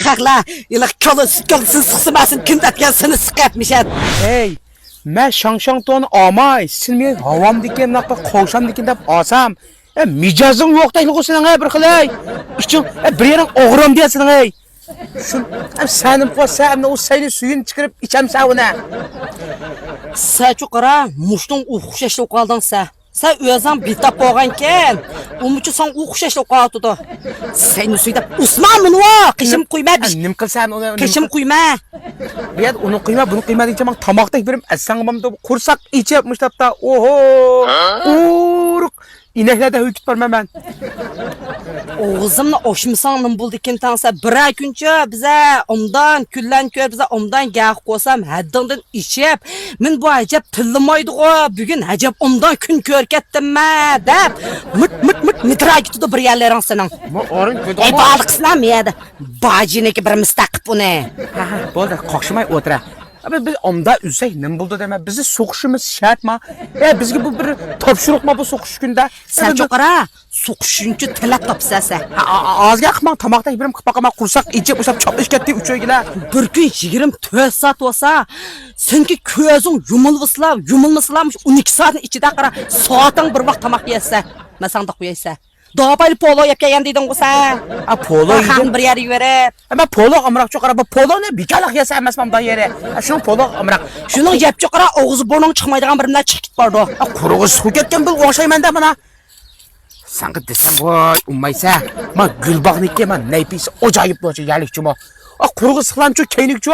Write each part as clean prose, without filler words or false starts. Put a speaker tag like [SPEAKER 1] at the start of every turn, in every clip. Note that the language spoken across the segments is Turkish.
[SPEAKER 1] Haqla, iliq kölsün sıxsımasın, kim datgan sıqyapmışad.
[SPEAKER 2] Hey, men shang to'ni olmay, siz men havomdikan naqqa qo'shamdikan deb olsam, mijozing yo'q deyilg'usin bir qilay. Iching bir yering og'rim deyasin ey. Shun sanim qo'sam, o sayni suyun chiqarib ichamsa uni.
[SPEAKER 1] Sa cho'qara, mushtung o'xshashib qoldingsa. Sa o'zing bitap bo'lganken, umuchi sen o'xshashib qoldi. Sen suyda Usmon munvo, qishim qo'yma.
[SPEAKER 2] Nim qilsam uni.
[SPEAKER 1] Qishim qo'yma.
[SPEAKER 2] Bu yer uni qo'yma, buni qo'yma deycha men tomoqdek berim, asangimda qursak ichyapmish dabda. Oho! Uruq inaklarda hüküt barman men.
[SPEAKER 1] O'zimni oshmisan nim bo'ldi ekan tansa, bir kuncha biza ondan kunlan ko'r biza ondan gaq qo'sam, haddingdan ichib, men bu ajab tillaydi-ku, bugun ajab ondan kun ko'r ketdimma deb, mit mitragitdi bir yerlaring sening.
[SPEAKER 2] Bu orin ko'di.
[SPEAKER 1] Ey baliqsizlar miyada? Bajiniki bir mustaqib buni.
[SPEAKER 2] Ha, bo'ldi, qoqshimay o'tira. Ama biz onda üzey nim buldu deme. Bizi soqishimiz şartma. Bizga bu bir topshiriqma bu soqish kunda.
[SPEAKER 1] Sen cho'qara, soqishunchi tilab topsasa.
[SPEAKER 2] Ozga qilmang, tomoqda birim qilib qursak ichib o'sab chopish ketdi 3 oygilar.
[SPEAKER 1] Bir kun 24 soat bo'lsa, senki ko'zing yumilmaslamış 12 soatning ichida qara, soating bir vaqt tomoq yesa, masanda qo'yaysa. Dobay polo yap kelgan deyding sen.
[SPEAKER 2] Polo
[SPEAKER 1] ham bir yer yuvarib.
[SPEAKER 2] Ama polo amroq cho'qara, bu polo ne bikaloq yesa emasman bunday yeri. Shuni polo amroq.
[SPEAKER 1] Shuning yeb cho'qara og'iz burning chiqmaydigan bir narsa chiqib bordi.
[SPEAKER 2] Qurug'i suv ketgan bil o'xshayman-da mana. Sanki desam voy, ummaysa. Men Gulbog'niki men naypisi ajoyib bo'lsa yalikchimi. Qurug'i siqlamchi keynikchi.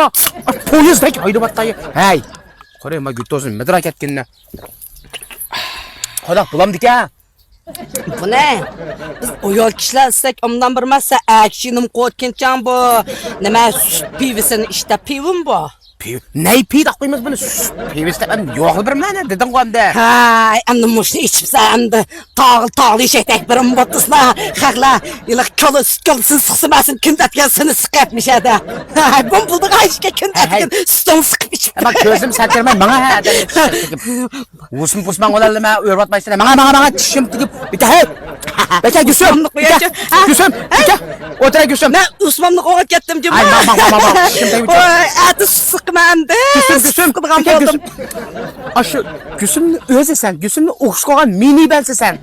[SPEAKER 2] Poyezdek haydabatday. Hey. Qore men gutozim midra ketganni. Xo'dak bulamdika.
[SPEAKER 1] Bu ne? Biz ayol kishilar istak ondan bir masa akshinim qo'tkincham bu. Nima pivisini ishda pivim bu.
[SPEAKER 2] Piv. Ney piv qo'ymiz buni? Pivista ben yo'q birman dedim qo'mda.
[SPEAKER 1] Hay, endi mushni ichibsa endi tog'li shetak birim bo'tisna. Haqla, iliq kölsün sıxsımasın, kim datgan sıqyapmish ada. Hay, bu buldi qayshga kim datgan ston sıqib ichib.
[SPEAKER 2] Ama ko'zim satirmay mana ha. O'smin pusman o'lalma, o'rbatmaysizlar. Mana tishim tigib bitta hey. Beka Gusum. Gusum. O'tira Gusum.
[SPEAKER 1] Ne Usmonni qo'yib ketdim jim.
[SPEAKER 2] Ay, ma.
[SPEAKER 1] Voy, ati sıqmandi.
[SPEAKER 2] Gusum. Ashu Gusumni o'zi sen, Gusumni o'qish qolgan mini bensi sen.